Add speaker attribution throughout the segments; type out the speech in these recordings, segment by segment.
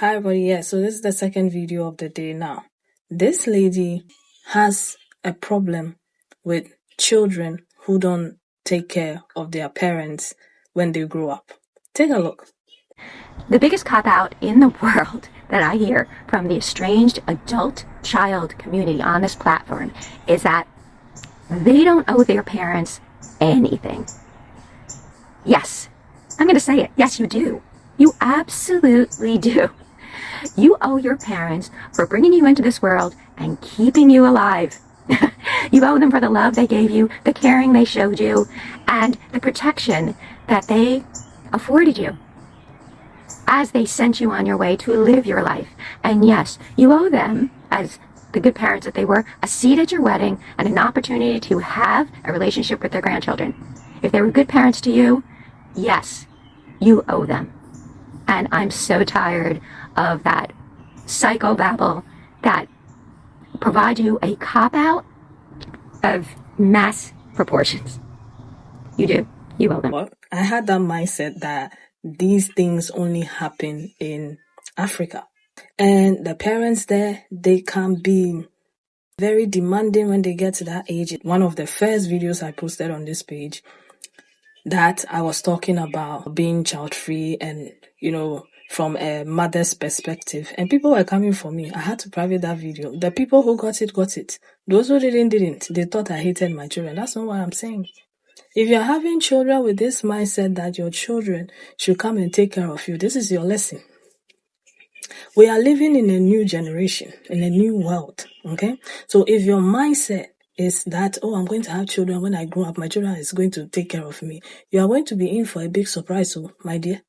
Speaker 1: Hi everybody, yeah, so this is the second video of the day now. This lady has a problem with children who don't take care of their parents when they grow up. Take a look.
Speaker 2: The biggest cop-out in the world that I hear from the estranged adult-child community on this platform is that they don't owe their parents anything. Yes, I'm going to say it. Yes, you do. You absolutely do. You owe your parents for bringing you into this world and keeping you alive. You owe them for the love they gave you, the caring they showed you, and the protection that they afforded you as they sent you on your way to live your life. And yes, you owe them, as the good parents that they were, a seat at your wedding and an opportunity to have a relationship with their grandchildren. If they were good parents to you, yes, you owe them. And I'm so tired of that psychobabble that provides you a cop-out of mass proportions. You do. You owe them.
Speaker 1: Well, I had that mindset that these things only happen in Africa. And the parents there, they can be very demanding when they get to that age. One of the first videos I posted on this page, that I was talking about being child-free and, from a mother's perspective. And people were coming for me. I had to private that video. The people who got it, got it. Those who didn't. They thought I hated my children. That's not what I'm saying. If you're having children with this mindset that your children should come and take care of you, this is your lesson. We are living in a new generation, in a new world, okay? So if your mindset is that, I'm going to have children when I grow up, my children is going to take care of me, you are going to be in for a big surprise, my dear.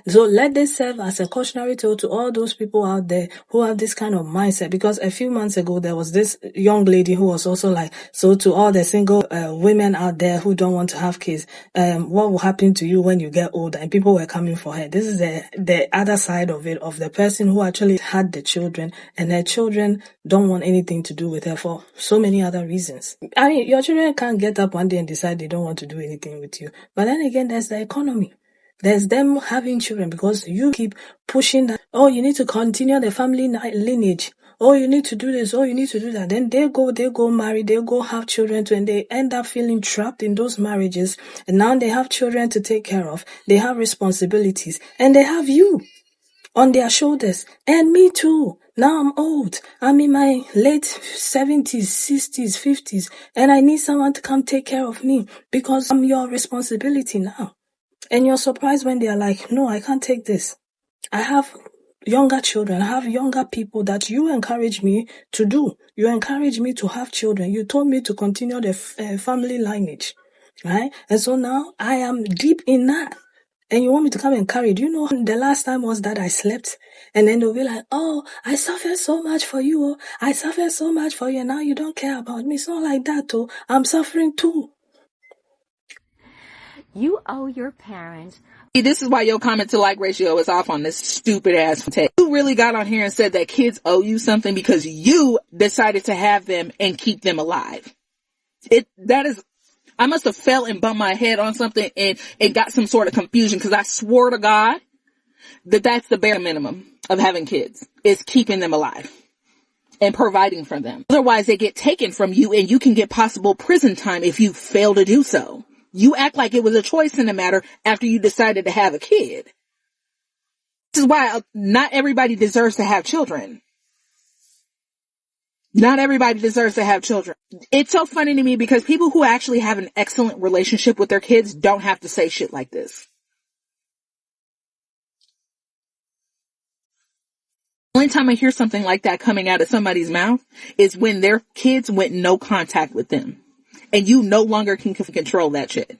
Speaker 1: So let this serve as a cautionary tale to all those people out there who have this kind of mindset. Because a few months ago, there was this young lady who was also like, so to all the single women out there who don't want to have kids, what will happen to you when you get older? And people were coming for her. This is the other side of it, of the person who actually had the children, and her children don't want anything to do with her for so many other reasons. I mean, your children can't get up one day and decide they don't want to do anything with you. But then again, there's the economy. There's them having children because you keep pushing that, you need to continue the family lineage. You need to do this. You need to do that. Then they go marry, they go have children too, and they end up feeling trapped in those marriages. And now they have children to take care of. They have responsibilities, and they have you on their shoulders. And me too. Now I'm old. I'm in my late 70s, 60s, 50s, and I need someone to come take care of me because I'm your responsibility now. And you're surprised when they're like, no, I can't take this. I have younger children. I have younger people that you encourage me to do. You encourage me to have children. You told me to continue the family lineage, right? And so now I am deep in that. And you want me to come and carry it. Do you know the last time was that I slept? And then they'll be like, I suffered so much for you. I suffered so much for you. And now you don't care about me. It's not like that, I'm suffering too.
Speaker 2: You owe your parents.
Speaker 3: This is why your comment to like ratio is off on this stupid ass text. You really got on here and said that kids owe you something because you decided to have them and keep them alive. I must have fell and bumped my head on something and it got some sort of confusion because I swore to God that that's the bare minimum of having kids, is keeping them alive and providing for them. Otherwise they get taken from you and you can get possible prison time if you fail to do so. You act like it was a choice in the matter after you decided to have a kid. This is why not everybody deserves to have children. Not everybody deserves to have children. It's so funny to me because people who actually have an excellent relationship with their kids don't have to say shit like this. The only time I hear something like that coming out of somebody's mouth is when their kids went no contact with them. And you no longer can control that shit.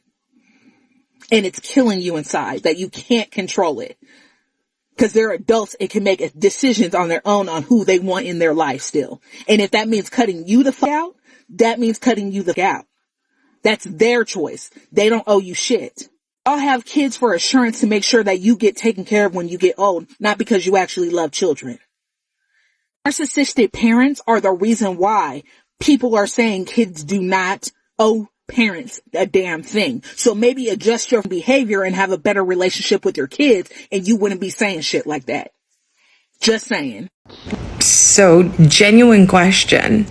Speaker 3: And it's killing you inside that you can't control it. Because they're adults and can make decisions on their own on who they want in their life still. And if that means cutting you the fuck out, that means cutting you the fuck out. That's their choice. They don't owe you shit. I'll have kids for assurance to make sure that you get taken care of when you get old, not because you actually love children. Narcissistic parents are the reason why people are saying kids do not owe parents a damn thing. So maybe adjust your behavior and have a better relationship with your kids and you wouldn't be saying shit like that. Just saying.
Speaker 4: So, genuine question.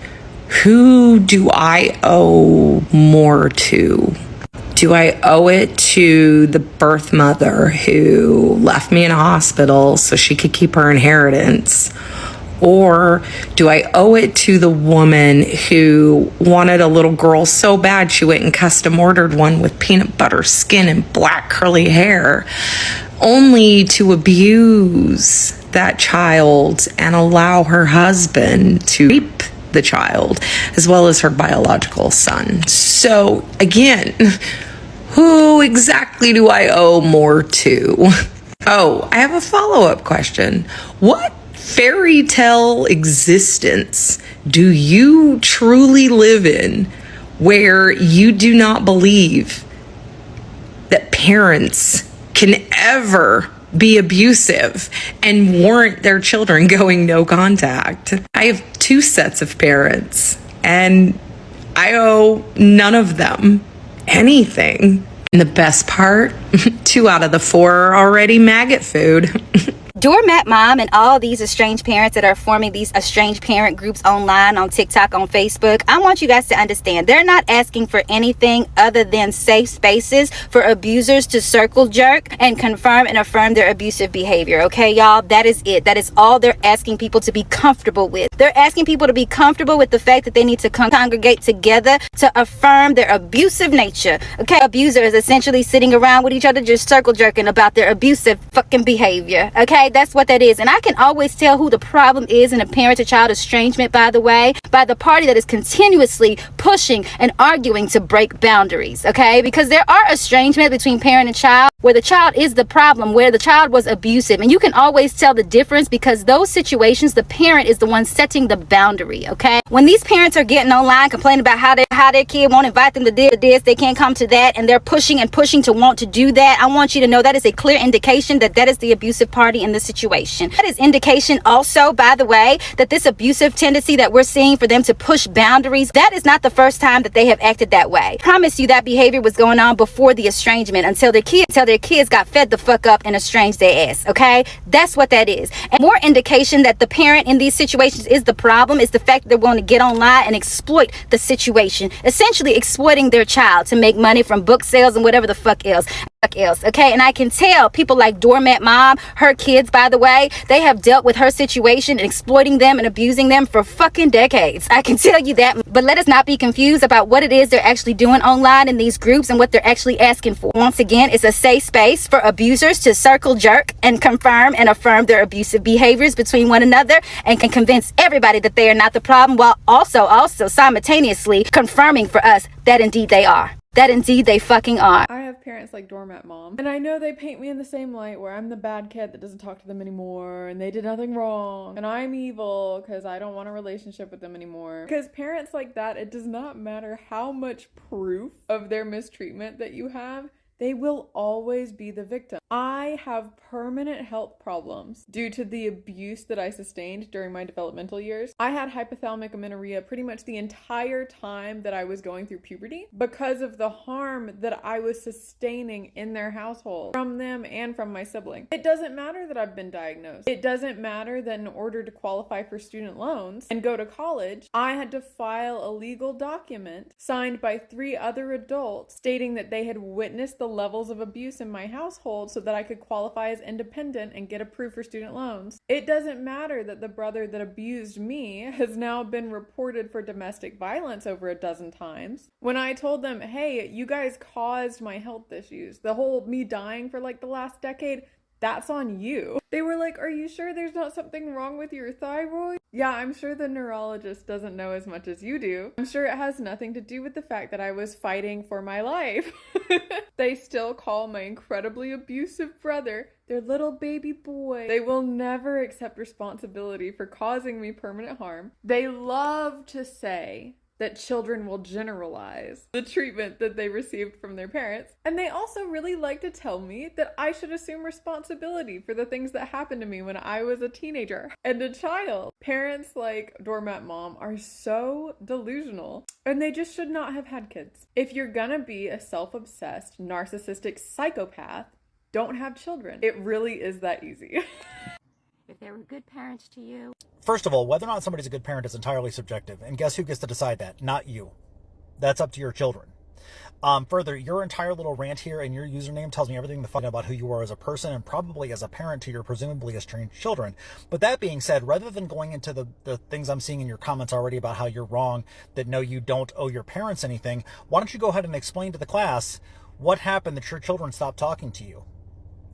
Speaker 4: Who do I owe more to? Do I owe it to the birth mother who left me in a hospital so she could keep her inheritance? Or do I owe it to the woman who wanted a little girl so bad she went and custom ordered one with peanut butter skin and black curly hair, only to abuse that child and allow her husband to rape the child as well as her biological son? So again, who exactly do I owe more to? Oh, I have a follow-up question. What fairy tale existence do you truly live in where you do not believe that parents can ever be abusive and warrant their children going no contact? I have 2 sets of parents and I owe none of them anything. And the best part, 2 out of the 4 are already maggot food.
Speaker 5: Doormat Mom and all these estranged parents that are forming these estranged parent groups online, on TikTok, on Facebook, I want you guys to understand they're not asking for anything other than safe spaces for abusers to circle jerk and confirm and affirm their abusive behavior. Okay, y'all? That is it. That is all they're asking people to be comfortable with. They're asking people to be comfortable with the fact that they need to congregate together to affirm their abusive nature. Okay, abusers essentially sitting around with each other just circle jerking about their abusive fucking behavior. Okay, that's what that is. And I can always tell who the problem is in a parent-to-child estrangement, by the way, by the party that is continuously pushing and arguing to break boundaries. Okay, because there are estrangement between parent and child where the child is the problem, where the child was abusive, and you can always tell the difference because those situations, the parent is the one setting the boundary. Okay, when these parents are getting online complaining about how their kid won't invite them to this, they can't come to that, and they're pushing to want to do that, I want you to know that is a clear indication that that is the abusive party in the situation. That is indication also, by the way, that this abusive tendency that we're seeing for them to push boundaries, that is not the first time that they have acted that way. I promise you that behavior was going on before the estrangement until their kids got fed the fuck up and estranged their ass. Okay, that's what that is. And more indication that the parent in these situations is the problem is the fact that they're willing to get online and exploit the situation, essentially exploiting their child to make money from book sales and whatever the fuck else. Okay, and I can tell people like Doormat Mom, her kids, by the way, they have dealt with her situation and exploiting them and abusing them for fucking decades. I can tell you that. But let us not be confused about what it is they're actually doing online in these groups and what they're actually asking for. Once again, it's a safe space for abusers to circle jerk and confirm and affirm their abusive behaviors between one another and can convince everybody that they are not the problem, while also simultaneously confirming for us that indeed they are. That indeed they fucking are.
Speaker 6: I have parents like Doormat Mom, and I know they paint me in the same light where I'm the bad kid that doesn't talk to them anymore and they did nothing wrong and I'm evil because I don't want a relationship with them anymore. Because parents like that, it does not matter how much proof of their mistreatment that you have, they will always be the victim. I have permanent health problems due to the abuse that I sustained during my developmental years. I had hypothalamic amenorrhea pretty much the entire time that I was going through puberty because of the harm that I was sustaining in their household from them and from my sibling. It doesn't matter that I've been diagnosed. It doesn't matter that in order to qualify for student loans and go to college, I had to file a legal document signed by 3 other adults stating that they had witnessed the levels of abuse in my household so that I could qualify as independent and get approved for student loans. It doesn't matter that the brother that abused me has now been reported for domestic violence over a dozen times. When I told them, hey, you guys caused my health issues, the whole me dying for like the last decade, that's on you. They were like, are you sure there's not something wrong with your thyroid? Yeah, I'm sure the neurologist doesn't know as much as you do. I'm sure it has nothing to do with the fact that I was fighting for my life. They still call my incredibly abusive brother their little baby boy. They will never accept responsibility for causing me permanent harm. They love to say that children will generalize the treatment that they received from their parents. And they also really like to tell me that I should assume responsibility for the things that happened to me when I was a teenager and a child. Parents like Doormat Mom are so delusional, and they just should not have had kids. If you're gonna be a self-obsessed, narcissistic psychopath, don't have children. It really is that easy.
Speaker 2: if they were good parents to you.
Speaker 7: First of all, whether or not somebody's a good parent is entirely subjective. And guess who gets to decide that? Not you. That's up to your children. Further, your entire little rant here and your username tells me everything the fuck about who you are as a person and probably as a parent to your presumably estranged children. But that being said, rather than going into the things I'm seeing in your comments already about how you're wrong, that no, you don't owe your parents anything, why don't you go ahead and explain to the class what happened that your children stopped talking to you?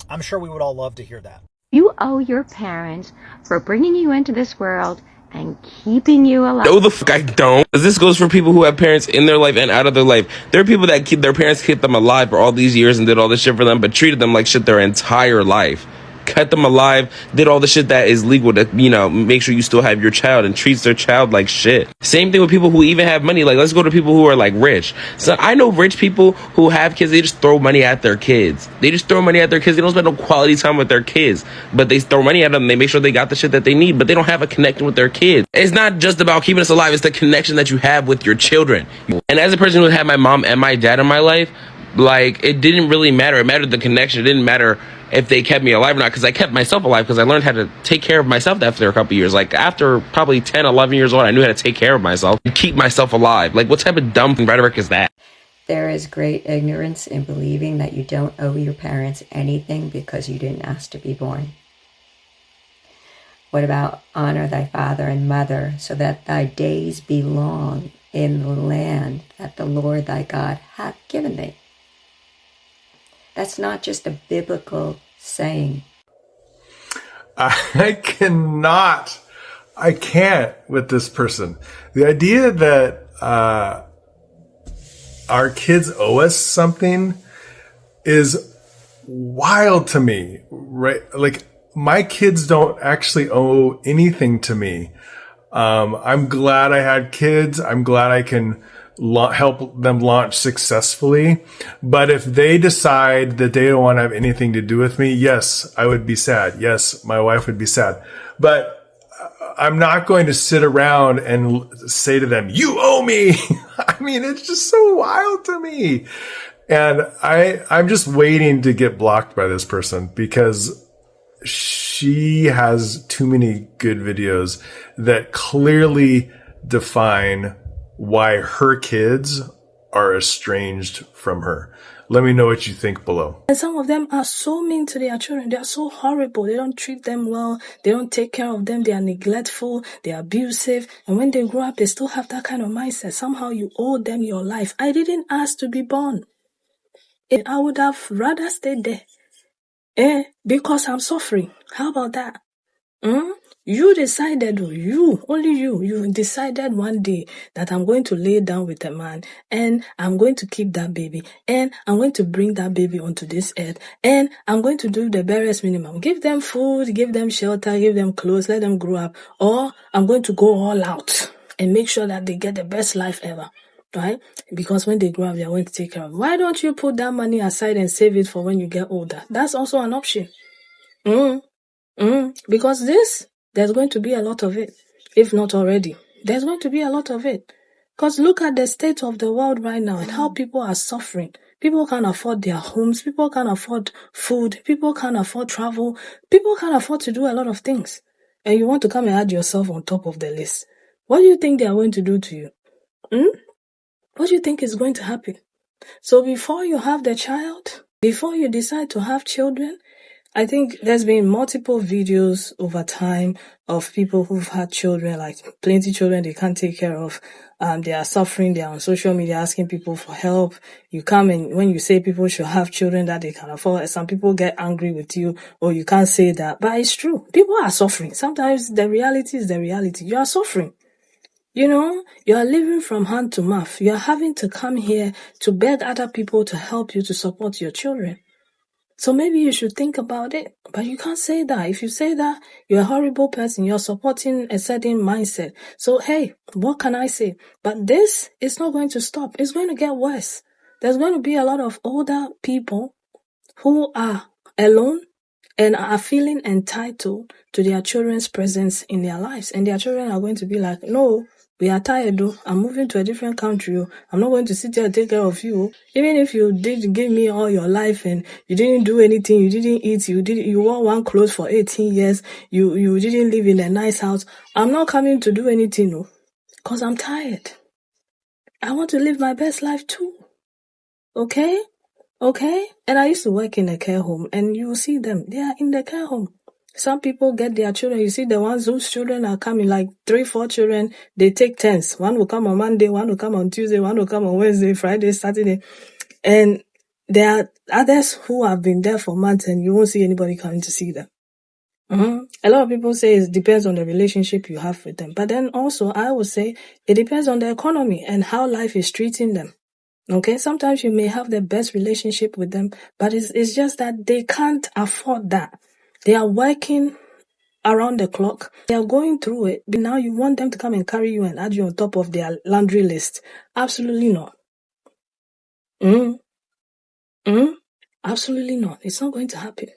Speaker 7: I'm sure we would all love to hear that.
Speaker 2: You owe your parents for bringing you into this world and keeping you alive.
Speaker 8: No, the fuck I don't. This goes for people who have parents in their life and out of their life. There are people that keep their parents kept them alive for all these years and did all this shit for them, but treated them like shit their entire life. Kept them alive, did all the shit that is legal to, make sure you still have your child and treats their child like shit. Same thing with people who even have money. Like, let's go to people who are like rich. So I know rich people who have kids, they just throw money at their kids. They don't spend no quality time with their kids, but they throw money at them and they make sure they got the shit that they need, but they don't have a connection with their kids. It's not just about keeping us alive, it's the connection that you have with your children. And as a person who had my mom and my dad in my life, like, it didn't really matter. It mattered the connection. It didn't matter if they kept me alive or not, because I kept myself alive because I learned how to take care of myself after a couple years. Like, after probably 10, 11 years old, I knew how to take care of myself and keep myself alive. Like, what type of dumb rhetoric is that?
Speaker 9: There is great ignorance in believing that you don't owe your parents anything because you didn't ask to be born. What about honor thy father and mother so that thy days be long in the land that the Lord thy God hath given thee? That's not just a biblical saying.
Speaker 10: I can't with this person. The idea that our kids owe us something is wild to me, right? Like, my kids don't actually owe anything to me. I'm glad I had kids. I'm glad I can help them launch successfully. But if they decide that they don't want to have anything to do with me, yes, I would be sad. Yes, my wife would be sad. But I'm not going to sit around and say to them, you owe me. I mean, it's just so wild to me. And I'm just waiting to get blocked by this person because she has too many good videos that clearly define why her kids are estranged from her. Let me know what you think below.
Speaker 1: And some of them are so mean to their children. They are so horrible. They don't treat them well. They don't take care of them. They are neglectful. They are abusive. And when they grow up, they still have that kind of mindset. Somehow you owe them your life. I didn't ask to be born. I would have rather stayed there. Because I'm suffering. How about that? You decided, only you decided one day that I'm going to lay down with a man and I'm going to keep that baby and I'm going to bring that baby onto this earth and I'm going to do the barest minimum. Give them food, give them shelter, give them clothes, let them grow up, or I'm going to go all out and make sure that they get the best life ever. Right? Because when they grow up, they're going to take care of them. Why don't you put that money aside and save it for when you get older? That's also an option. Because there's going to be a lot of it, if not already. There's going to be a lot of it. Because look at the state of the world right now and how people are suffering. People can't afford their homes. People can't afford food. People can't afford travel. People can't afford to do a lot of things. And you want to come and add yourself on top of the list. What do you think they are going to do to you? What do you think is going to happen? So before you have the child, before you decide to have children, I think there's been multiple videos over time of people who've had children, like plenty children they can't take care of. They are suffering. They are on social media asking people for help. You come and when you say people should have children that they can afford, some people get angry with you, or you can't say that. But it's true. People are suffering. Sometimes the reality is the reality. You are suffering. You are living from hand to mouth. You are having to come here to beg other people to help you to support your children. So maybe you should think about it, but you can't say that. If you say that, you're a horrible person. You're supporting a certain mindset. So, hey, what can I say? But this is not going to stop. It's going to get worse. There's going to be a lot of older people who are alone and are feeling entitled to their children's presence in their lives. And their children are going to be like, no, We are tired though. I'm moving to a different country. I'm not going to sit here and take care of you. Even if you did give me all your life and you didn't do anything, you didn't eat, you wore one clothes for 18 years, you didn't live in a nice house. I'm not coming to do anything, no. Because I'm tired. I want to live my best life too. Okay? And I used to work in a care home, and you will see them. They are in the care home. Some people get their children. You see the ones whose children are coming, like 3-4 children, they take turns. One will come on Monday, one will come on Tuesday, one will come on Wednesday, Friday, Saturday. And there are others who have been there for months and you won't see anybody coming to see them. A lot of people say it depends on the relationship you have with them. But then also, I would say it depends on the economy and how life is treating them. Okay, sometimes you may have the best relationship with them, but it's just that they can't afford that. They are working around the clock. They are going through it. But now you want them to come and carry you and add you on top of their laundry list. Absolutely not. Absolutely not. It's not going to happen.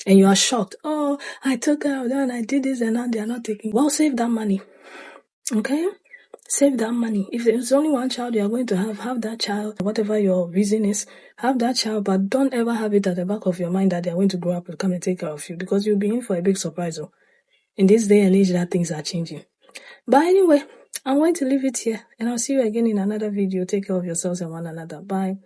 Speaker 1: And you are shocked. Oh, I took care of them and I did this and now they are not taking. Well, save that money. Okay? Save that money. If there's only one child you are going to have that child, whatever your reason is, have that child, but don't ever have it at the back of your mind that they are going to grow up and come and take care of you, because you'll be in for a big surprise. In this day and age that things are changing. But anyway, I'm going to leave it here and I'll see you again in another video. Take care of yourselves and one another. Bye.